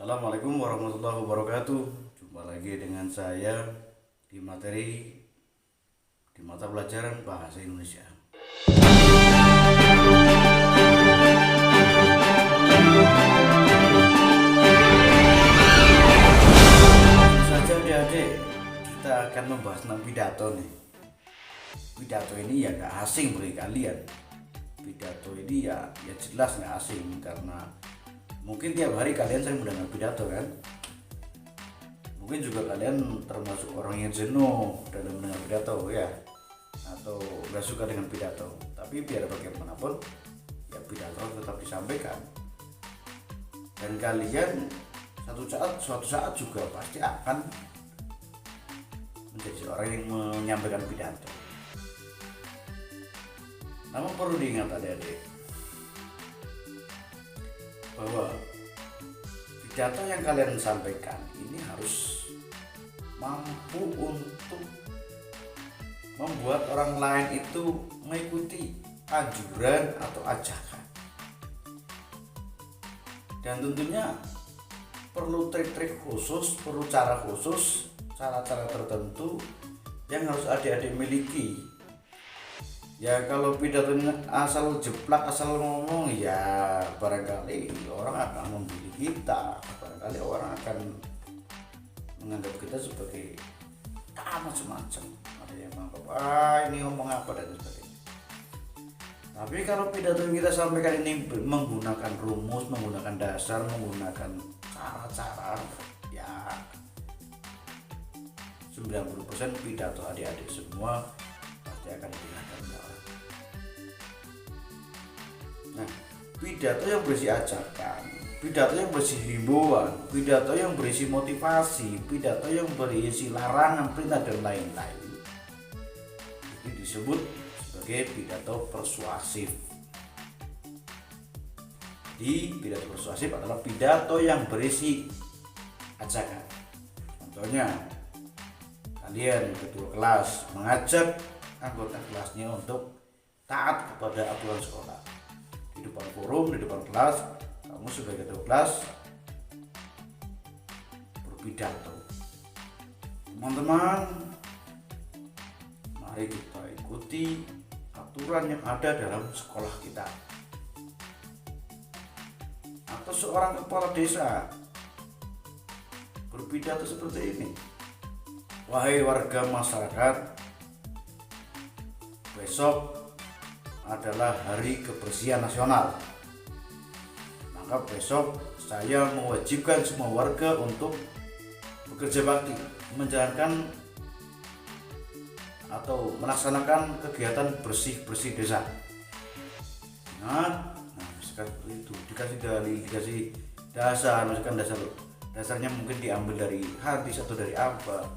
Assalamualaikum warahmatullahi wabarakatuh. Jumpa lagi dengan saya di mata pelajaran Bahasa Indonesia. Langsung saja adik-adik, kita akan membahas tentang pidato nih. Pidato ini ya gak asing bagi kalian. Pidato ini ya jelas gak asing karena mungkin tiap hari kalian sering mendengar pidato kan. Mungkin juga kalian termasuk orang yang jenuh dalam mendengar pidato ya, atau gak suka dengan pidato. Tapi biar bagaimanapun ya pidato tetap disampaikan. Dan kalian suatu saat juga pasti akan menjadi orang yang menyampaikan pidato. Namun perlu diingat adik-adik bahwa pidato yang kalian sampaikan ini harus mampu untuk membuat orang lain itu mengikuti anjuran atau ajakan. Dan tentunya perlu trik-trik khusus, perlu cara-cara tertentu yang harus adik-adik miliki. Ya kalau pidatonya asal jeplak, asal ngomong ya barangkali orang akan membuli kita, barangkali orang akan menganggap kita sebagai macam-macam. Ada yang menganggap ini ngomong apa dan sebagainya. Tapi kalau pidato yang kita sampaikan ini menggunakan rumus, menggunakan dasar, menggunakan cara-cara, ya 90% pidato adik-adik semua pasti akan didengarkan oleh orang. Nah, pidato yang berisi ajakan, pidato yang berisi himbauan, pidato yang berisi motivasi, pidato yang berisi larangan, perintah dan lain-lain, itu disebut sebagai pidato persuasif. Jadi pidato persuasif adalah pidato yang berisi ajakan. Contohnya, kalian ketua kelas mengajak anggota kelasnya untuk taat kepada aturan sekolah. Di depan forum, di depan kelas, kamu sebagai ketua kelas berpidato. Teman-teman, mari kita ikuti aturan yang ada dalam sekolah kita. Atau seorang kepala desa berpidato seperti ini. Wahai warga masyarakat, besok adalah hari kebersihan nasional. Maka besok saya mewajibkan semua warga untuk bekerja bakti, menjalankan atau melaksanakan kegiatan bersih-bersih desa. Nah, seperti itu dikasih dalil, dikasih dasar, misalkan dasarnya mungkin diambil dari hadis atau dari apa,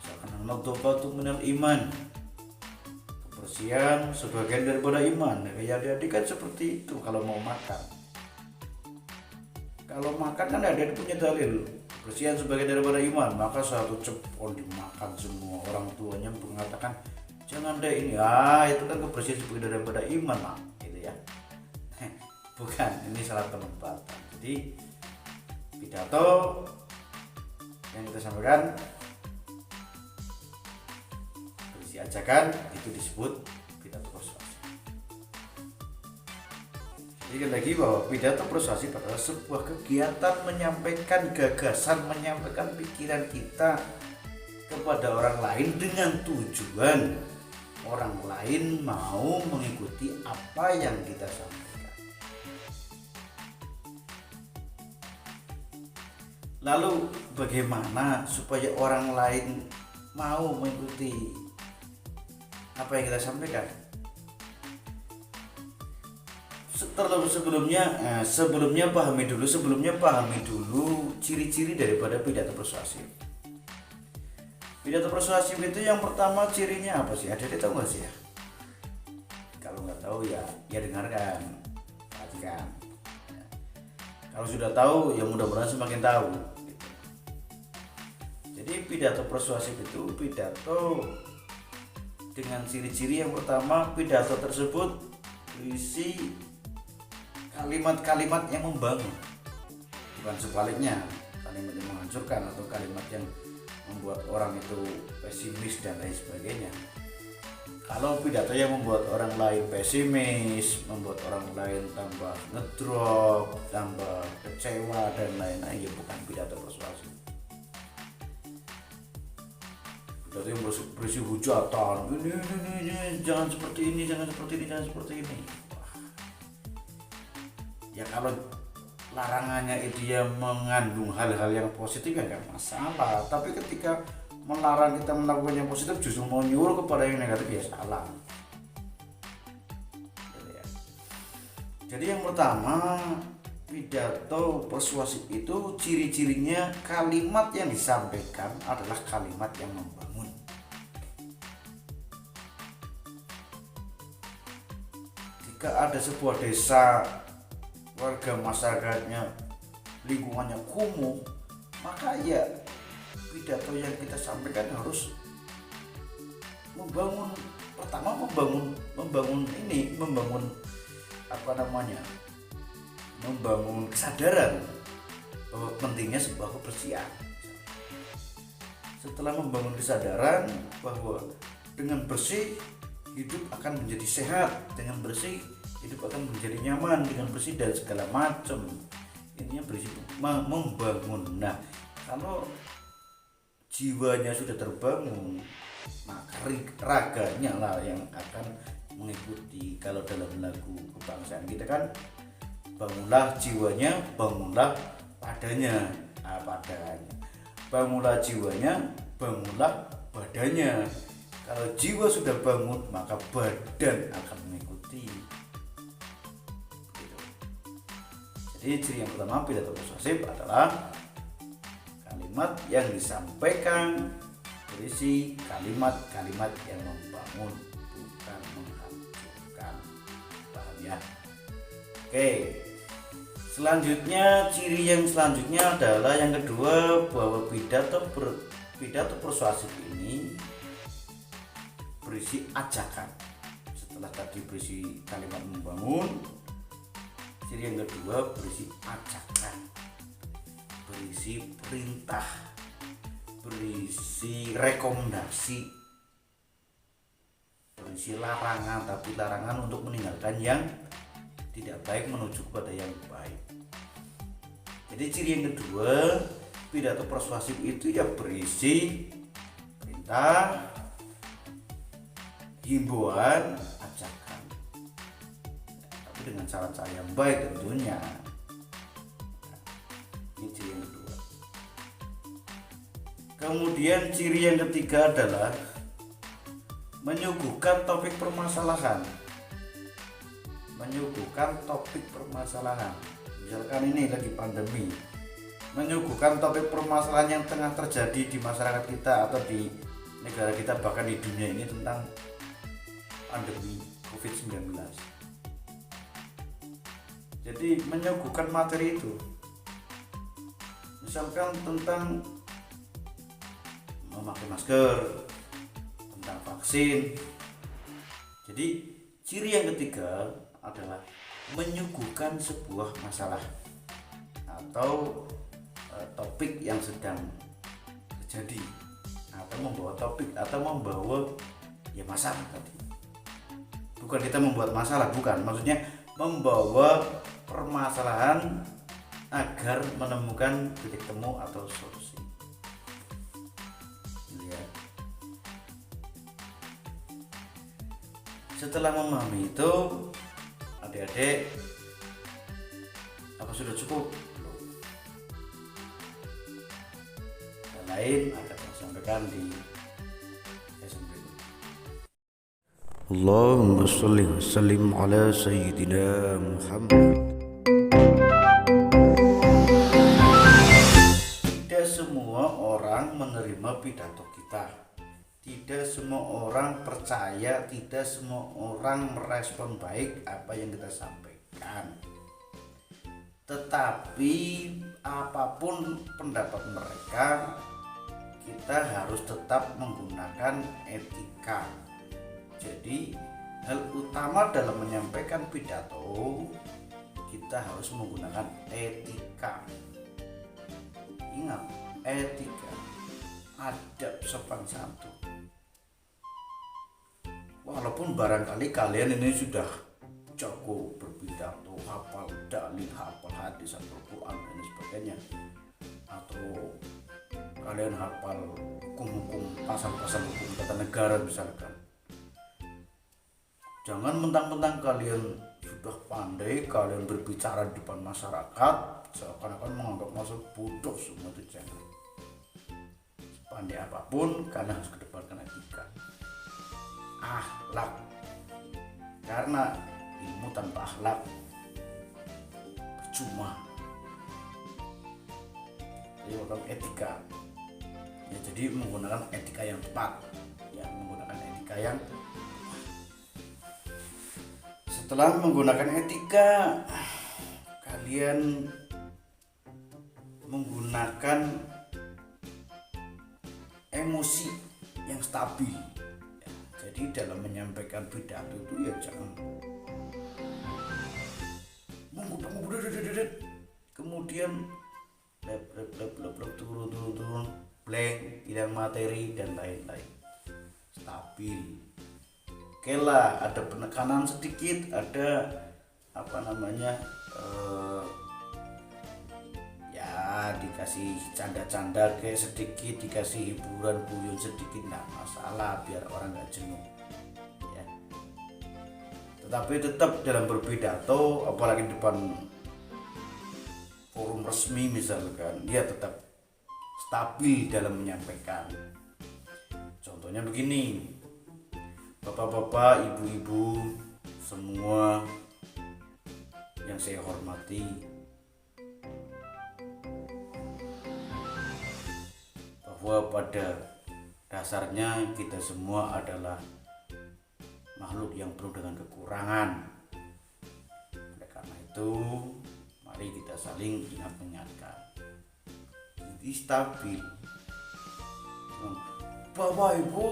misalkan an-nadhafatu minal iman, kebersihan sebagian daripada iman. Kayak adik-adik kan seperti itu. Kalau mau makan, kan adik-adik punya dalil kebersihan sebagian daripada iman, maka satu cepol dimakan semua. Orang tuanya mengatakan jangan deh ini, itu kan kebersihan sebagian daripada iman mak, gitu ya. Bukan, ini salah penempatan. Jadi pidato yang kita sampaikan berisi ajakan itu disebut pidato persuasif. Jadi lagi bahwa pidato persuasif adalah sebuah kegiatan menyampaikan gagasan, menyampaikan pikiran kita kepada orang lain dengan tujuan orang lain mau mengikuti apa yang kita sampaikan. Lalu bagaimana supaya orang lain mau mengikuti apa yang kita sampaikan? Sebelumnya pahami dulu ciri-ciri daripada pidato persuasif. Pidato persuasif itu yang pertama cirinya apa sih? Ada tahu nggak sih ya? Kalau nggak tahu ya dengarkan, perhatikan. Kalau sudah tahu ya mudah-mudahan semakin tahu. Jadi pidato persuasif itu pidato dengan ciri-ciri yang pertama, pidato tersebut berisi kalimat-kalimat yang membangun. bukan sebaliknya, kalimat yang menghancurkan atau kalimat yang membuat orang itu pesimis dan lain sebagainya. Kalau pidato yang membuat orang lain pesimis, membuat orang lain tambah ngedrop, tambah kecewa dan lain-lain, ya bukan pidato persuasif. Pidato yang berisi hujatan, ini, jangan seperti ini, jangan seperti ini, jangan seperti ini. Wah. Ya kalau larangannya itu ya mengandung hal-hal yang positif ya nggak masalah, tapi ketika melarang kita melakukan yang positif justru mau nyuruh kepada yang negatif, ya salah. Jadi yang pertama, pidato persuasif itu ciri-cirinya kalimat yang disampaikan adalah kalimat yang membangun. Jika ada sebuah desa, warga masyarakatnya lingkungannya kumuh, maka ya pidato yang kita sampaikan harus membangun. Pertama membangun membangun kesadaran bahwa pentingnya sebuah kebersihan. Setelah membangun kesadaran bahwa dengan bersih hidup akan menjadi sehat, dengan bersih hidup akan menjadi nyaman, dengan bersih dan segala macam, intinya bersih, membangun. Nah, kalau jiwanya sudah terbangun, maka raganya lah yang akan mengikuti. Kalau dalam lagu kebangsaan kita kan, bangunlah jiwanya, bangunlah padanya, bangunlah jiwanya, bangunlah badannya. Kalau jiwa sudah bangun, maka badan akan mengikuti. Jadi ciri yang pertama pidato persuasif adalah kalimat yang disampaikan berisi kalimat-kalimat yang membangun, bukan menghancurkan. Paham ya? Oke. Selanjutnya, ciri yang selanjutnya adalah yang kedua, bahwa pidato persuasif ini berisi ajakan. Setelah tadi berisi kalimat membangun, ciri yang kedua berisi ajakan, berisi perintah, berisi rekomendasi, berisi larangan, tapi larangan untuk meninggalkan yang tidak baik menuju kepada yang baik. Jadi ciri yang kedua, pidato persuasif itu ya berisi perintah, himbauan, ajakan, tapi dengan cara-cara yang baik tentunya. Ini ciri yang kedua. Kemudian ciri yang ketiga adalah menyuguhkan topik permasalahan. Menyuguhkan topik permasalahan. Misalkan ini lagi pandemi, menyuguhkan topik permasalahan yang tengah terjadi di masyarakat kita atau di negara kita, bahkan di dunia ini, tentang pandemi COVID-19. Jadi menyuguhkan materi itu, misalkan tentang memakai masker, tentang vaksin. Jadi ciri yang ketiga adalah menyuguhkan sebuah masalah atau topik yang sedang terjadi, atau membawa topik atau membawa ya masalah tadi. Bukan kita membuat masalah, bukan, maksudnya membawa permasalahan agar menemukan titik temu atau solusi. Ya. Setelah memahami itu, adik-adik, apa sudah cukup? Belum. Yang lain akan saya sampaikan di sesi berikutnya. Allahumma sholli wa sallim ala sayyidina Muhammad. Tidak semua orang menerima pidato kita. Tidak semua orang percaya, tidak semua orang merespon baik apa yang kita sampaikan. Tetapi apapun pendapat mereka, kita harus tetap menggunakan etika. Jadi hal utama dalam menyampaikan pidato, kita harus menggunakan etika. ingat, etika, adab, sopan santun. Walaupun barangkali kalian ini sudah jago berpidato, hafal dalil, hafal hadis, hafal Quran dan sebagainya, atau kalian hafal hukum-hukum, pasal-pasal hukum tata negara misalkan, jangan mentang-mentang kalian sudah pandai, kalian berbicara di depan masyarakat seakan-akan menganggap masa bodoh semua. Itu jangan. Sepandai apapun kalian harus kedepankan etika, akhlak, karena ilmu tanpa akhlak percuma. Jadi menggunakan etika ya, jadi menggunakan etika yang tepat ya, menggunakan etika yang tepat. Setelah menggunakan etika, kalian menggunakan emosi yang stabil ya. Jadi dalam menyampaikan pidato itu ya jangan kemudian turun blank, hilang materi dan lain-lain. Stabil. Oke lah, ada penekanan sedikit, ada ya dikasih canda-canda kayak sedikit, dikasih hiburan guyon sedikit, nggak masalah biar orang nggak jenuh ya. Tetapi tetap dalam berpidato, apalagi di depan forum resmi misalkan, dia tetap stabil dalam menyampaikan. Contohnya begini, bapak-bapak, ibu-ibu semua yang saya hormati, bahwa pada dasarnya kita semua adalah makhluk yang penuh dengan kekurangan. Oleh karena itu, mari kita saling ingat mengingatkan. Jadi stabil. Bapak Ibu,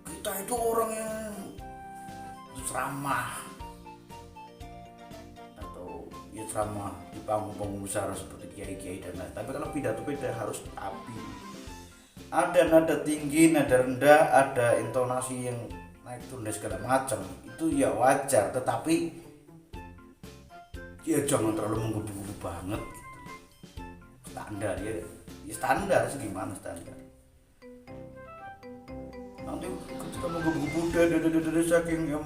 kita itu orang yang ceramah atau ya ceramah di panggung-panggung besar seperti kiai-kiai dan lain. Tapi kalau pidato harus stabil. Ada nada tinggi, nada rendah, ada intonasi yang naik turun dan segala macam. Itu ya wajar, tetapi ya jangan terlalu menggebu-gebu banget gitu. Standar ya standar segimana standar. Nanti ketika menggebu-gebu saking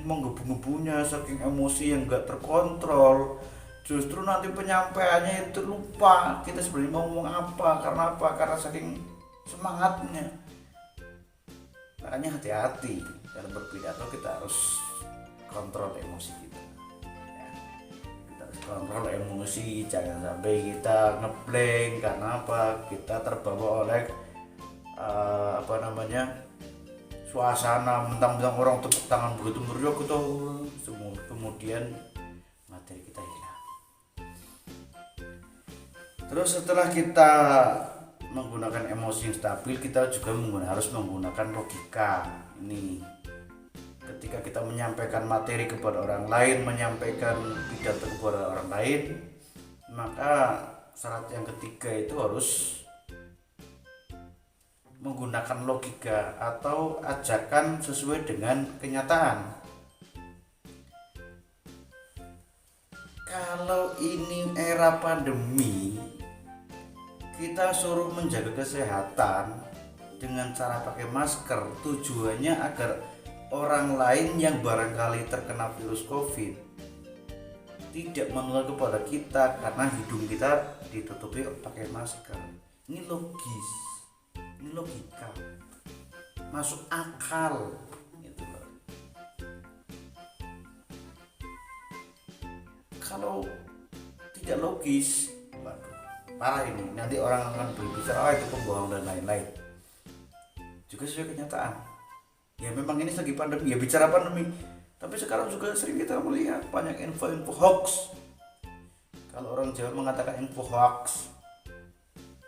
menggebu-gebunya, saking emosi yang gak terkontrol, justru nanti penyampaiannya itu lupa kita sebenarnya mau ngomong apa. Karena saking semangatnya. Makanya hati-hati dalam berpidato, kita harus kontrol emosi kita. Kontrol emosi, jangan sampai kita ngeblank. Karena apa? Kita terbawa oleh suasana, mentang-mentang orang tepuk tangan begitu meriah gitu, kemudian materi kita hilang. Terus setelah kita menggunakan emosi yang stabil, kita juga harus menggunakan logika. Ini ketika kita menyampaikan materi kepada orang lain, menyampaikan pidato kepada orang lain, maka syarat yang ketiga itu harus menggunakan logika atau ajakan sesuai dengan kenyataan. Kalau ini era pandemi, kita suruh menjaga kesehatan dengan cara pakai masker, tujuannya agar orang lain yang barangkali terkena virus COVID tidak menular kepada kita karena hidung kita ditutupi pakai masker. Ini logis, ini logika, masuk akal gitu loh. Kalau tidak logis, waduh, parah ini. Nanti orang akan berbicara itu pembohong dan lain-lain. Juga sesuai kenyataan. Ya memang ini lagi pandemi, ya bicara pandemi. Tapi sekarang juga sering kita melihat banyak info-info hoax. Kalau orang Jawa mengatakan info hoax,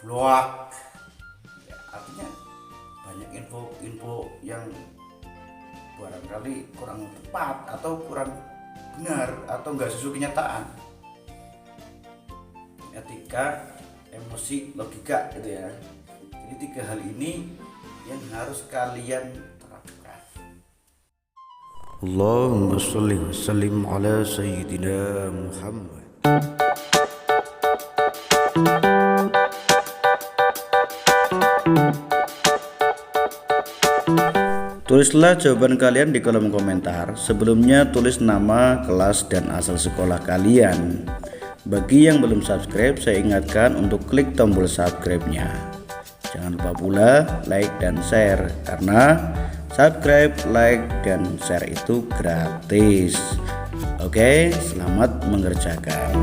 blog, ya, artinya banyak info-info yang barangkali kurang tepat atau kurang benar atau enggak sesuai kenyataan. Ya, matematika, emosi, logika gitu ya. Jadi 3 hal ini yang harus kalian terapkan. Allahumma sholli wa sallim ala sayyidina Muhammad. Tulislah jawaban kalian di kolom komentar. Sebelumnya tulis nama, kelas, dan asal sekolah kalian. Bagi yang belum subscribe, saya ingatkan untuk klik tombol subscribe-nya. Jangan lupa pula like dan share, karena subscribe, like, dan share itu gratis. Oke, selamat mengerjakan.